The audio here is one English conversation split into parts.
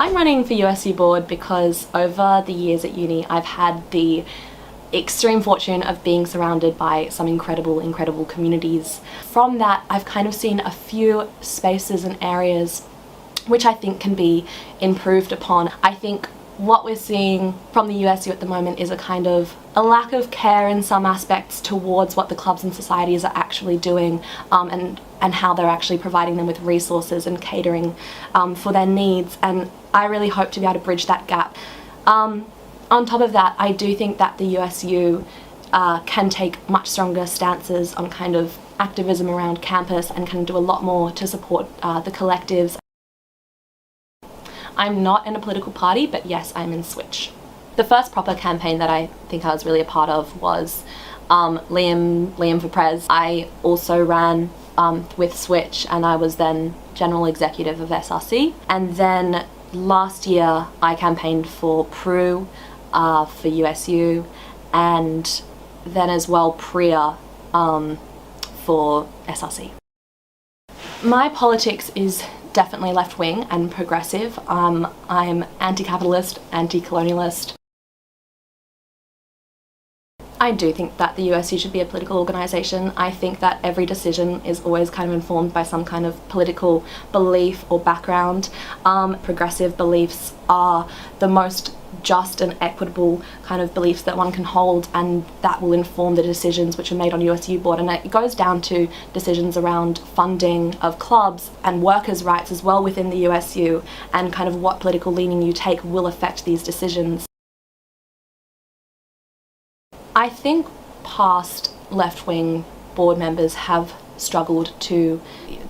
I'm running for USU Board because over the years at uni I've had the extreme fortune of being surrounded by some incredible communities. From that, I've kind of seen a few spaces and areas which I think can be improved upon. I think what we're seeing from the USU at the moment is a lack of care in some aspects towards what the clubs and societies are actually doing, and how they're actually providing them with resources and catering for their needs, and I really hope to be able to bridge that gap. On top of that, I do think that the USU can take much stronger stances on kind of activism around campus and can do a lot more to support the collectives. I'm not in a political party, but yes, I'm in Switch. The first proper campaign that I think I was really a part of was Liam for Prez. I also ran with Switch, and I was then General Executive of SRC. And then last year I campaigned for PRU for USU, and then as well PRIA for SRC. My politics is definitely left-wing and progressive. I'm anti-capitalist, anti-colonialist. I do think that the USU should be a political organisation. I think that every decision is always kind of informed by some kind of political belief or background. Progressive beliefs are the most just and equitable kind of beliefs that one can hold, and that will inform the decisions which are made on USU Board. And it goes down to decisions around funding of clubs and workers' rights as well within the USU, and kind of what political leaning you take will affect these decisions. I think past left-wing board members have struggled to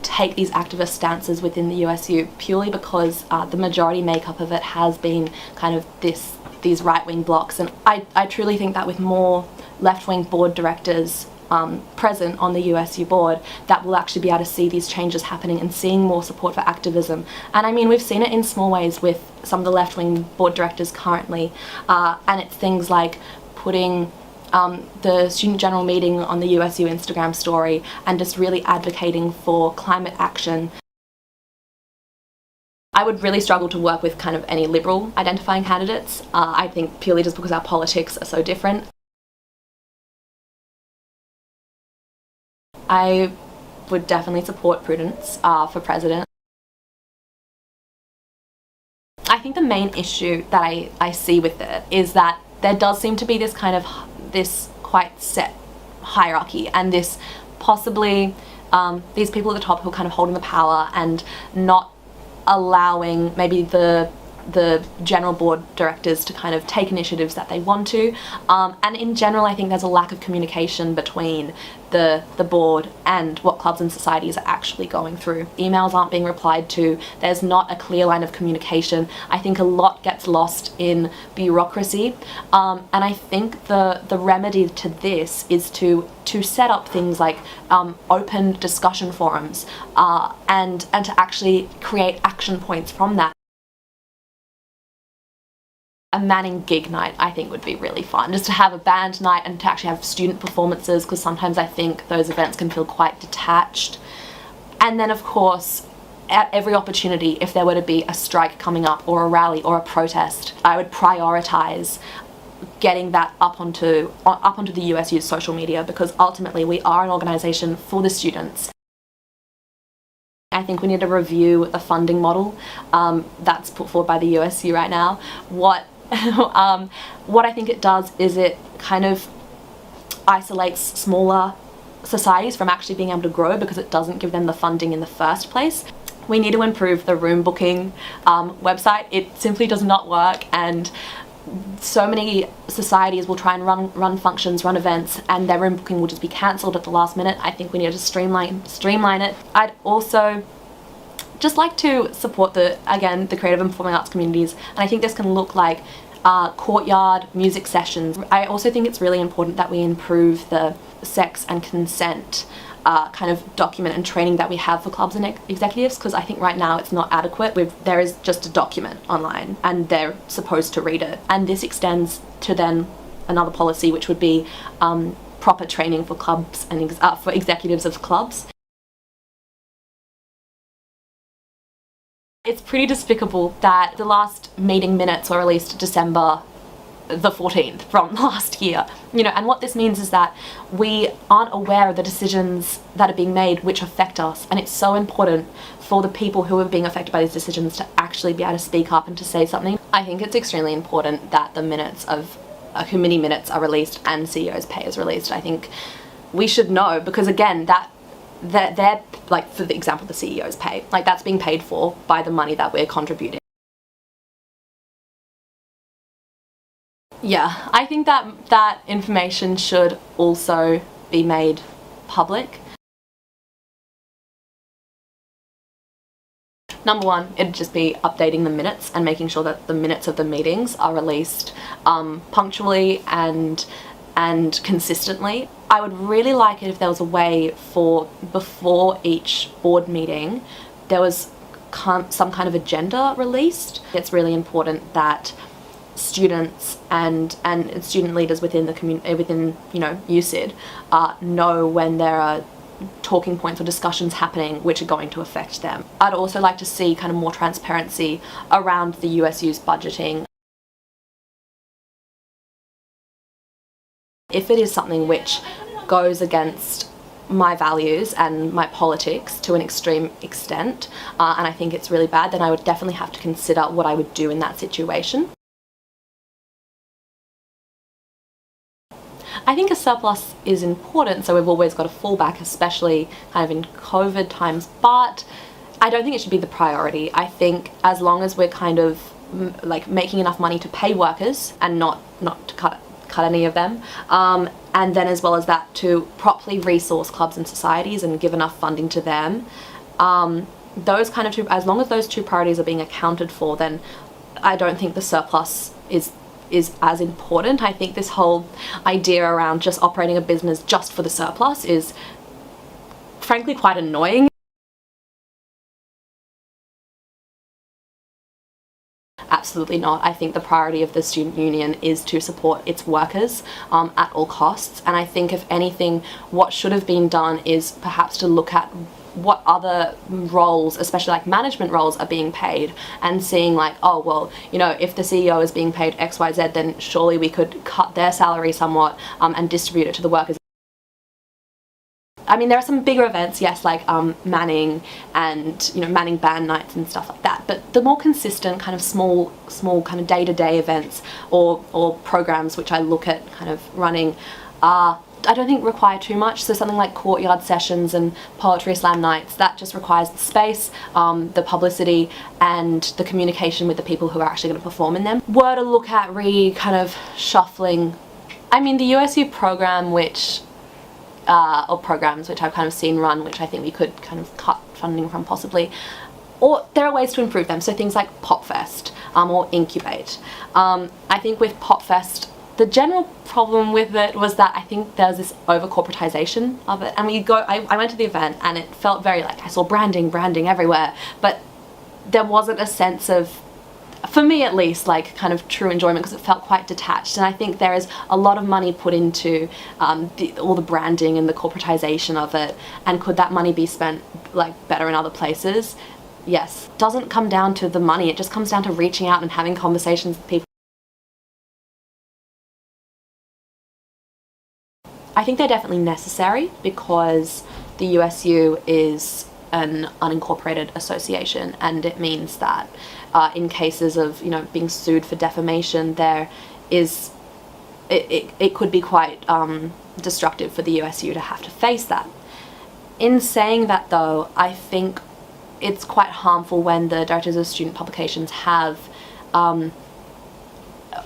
take these activist stances within the USU purely because the majority makeup of it has been kind of these right-wing blocks, and I truly think that with more left-wing board directors present on the USU board, that we'll actually be able to see these changes happening and seeing more support for activism. And I mean, we've seen it in small ways with some of the left-wing board directors currently, and it's things like putting the student general meeting on the USU Instagram story and just really advocating for climate action. I would really struggle to work with kind of any liberal identifying candidates, I think purely just because our politics are so different. I would definitely support Prudence for president. I think the main issue that I see with it is that there does seem to be this kind of quite set hierarchy, and this possibly these people at the top who are kind of holding the power and not allowing maybe the general board directors to kind of take initiatives that they want to, and in general I think there's a lack of communication between the board and what clubs and societies are actually going through. Emails aren't being replied to, there's not a clear line of communication. I think a lot gets lost in bureaucracy, and I think the remedy to this is to set up things like open discussion forums, and to actually create action points from that. A Manning gig night I think would be really fun, just to have a band night and to actually have student performances, because sometimes I think those events can feel quite detached. And then of course at every opportunity, if there were to be a strike coming up or a rally or a protest, I would prioritise getting that up onto the USU's social media, because ultimately we are an organisation for the students. I think we need to review the funding model that's put forward by the USU right now. What I think it does is it kind of isolates smaller societies from actually being able to grow, because it doesn't give them the funding in the first place. We need to improve the room booking website. It simply does not work, and so many societies will try and run functions, run events, and their room booking will just be cancelled at the last minute. I think we need to streamline it. I'd also just like to support the creative and performing arts communities, and I think this can look like courtyard music sessions. I also think it's really important that we improve the sex and consent kind of document and training that we have for clubs and executives, because I think right now it's not adequate. There is just a document online and they're supposed to read it, and this extends to then another policy, which would be proper training for clubs and for executives of clubs. It's pretty despicable that the last meeting minutes were released December the 14th from last year, you know, and what this means is that we aren't aware of the decisions that are being made which affect us, and it's so important for the people who are being affected by these decisions to actually be able to speak up and to say something. I think it's extremely important that the minutes of committee minutes are released and CEO's pay is released. I think we should know, because again, that they're, like, for the example, the CEO's pay, like, that's being paid for by the money that we're contributing. Yeah, I think that information should also be made public. Number one, it'd just be updating the minutes and making sure that the minutes of the meetings are released punctually and consistently. I would really like it if there was a way for, before each board meeting, there was some kind of agenda released. It's really important that students and student leaders within the community, within, you know, USyd, know when there are talking points or discussions happening which are going to affect them. I'd also like to see kind of more transparency around the USU's budgeting. If it is something which goes against my values and my politics to an extreme extent, and I think it's really bad, then I would definitely have to consider what I would do in that situation. I think a surplus is important, so we've always got a fallback, especially kind of in COVID times, but I don't think it should be the priority. I think as long as we're kind of like making enough money to pay workers and not to cut any of them, and then as well as that to properly resource clubs and societies and give enough funding to them, those kind of two, as long as those two priorities are being accounted for, then I don't think the surplus is as important. I think this whole idea around just operating a business just for the surplus is frankly quite annoying. Absolutely not. I think the priority of the student union is to support its workers at all costs, and I think if anything, what should have been done is perhaps to look at what other roles, especially like management roles, are being paid, and seeing like, oh well, you know, if the CEO is being paid XYZ, then surely we could cut their salary somewhat and distribute it to the workers. I mean, there are some bigger events, yes, like Manning and, you know, Manning band nights and stuff like that, but the more consistent kind of small kind of day-to-day events or programs which I look at kind of running I don't think require too much. So something like courtyard sessions and poetry slam nights, that just requires the space, the publicity, and the communication with the people who are actually going to perform in them. Were to look at kind of shuffling, I mean, the USU program which or programs which I've kind of seen run, which I think we could kind of cut funding from possibly, or there are ways to improve them. So things like PopFest or Incubate. I think with PopFest, the general problem with it was that I think there's this over-corporatization of it, and I went to the event and it felt very like I saw branding everywhere, but there wasn't a sense of, for me at least, like kind of true enjoyment, because it felt quite detached. And I think there is a lot of money put into all the branding and the corporatization of it, and could that money be spent like better in other places? Yes. It doesn't come down to the money, it just comes down to reaching out and having conversations with people. I think they're definitely necessary because the USU is an unincorporated association, and it means that in cases of, you know, being sued for defamation, there is it could be quite destructive for the USU to have to face that. In saying that though, I think it's quite harmful when the directors of student publications have or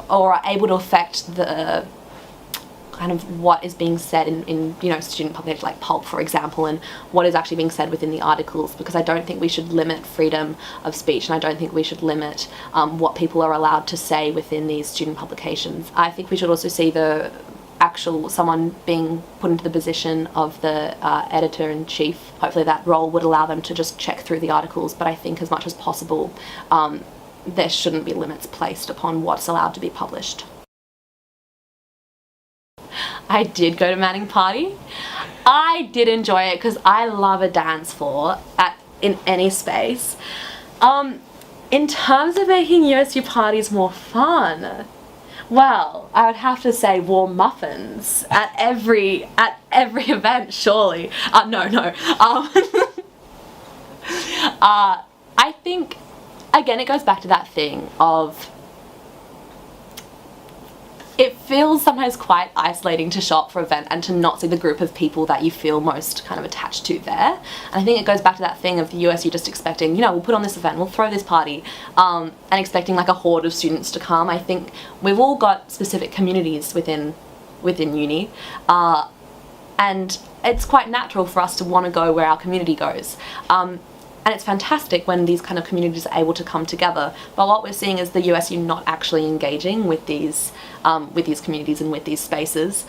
are able to affect the kind of what is being said in you know, student publications like Pulp, for example, and what is actually being said within the articles, because I don't think we should limit freedom of speech, and I don't think we should limit what people are allowed to say within these student publications. I think we should also see the someone being put into the position of the editor-in-chief. Hopefully that role would allow them to just check through the articles, but I think as much as possible there shouldn't be limits placed upon what's allowed to be published. I did go to Manning Party. I did enjoy it because I love a dance floor in any space. In terms of making USU parties more fun, well, I would have to say warm muffins at every event, surely. No. I think, again, it goes back to that thing of, it feels sometimes quite isolating to show up for an event and to not see the group of people that you feel most kind of attached to there. And I think it goes back to that thing of the USU just expecting, you know, we'll put on this event, we'll throw this party, and expecting like a horde of students to come. I think we've all got specific communities within uni, and it's quite natural for us to want to go where our community goes. And it's fantastic when these kind of communities are able to come together. But what we're seeing is the USU not actually engaging with these communities and with these spaces.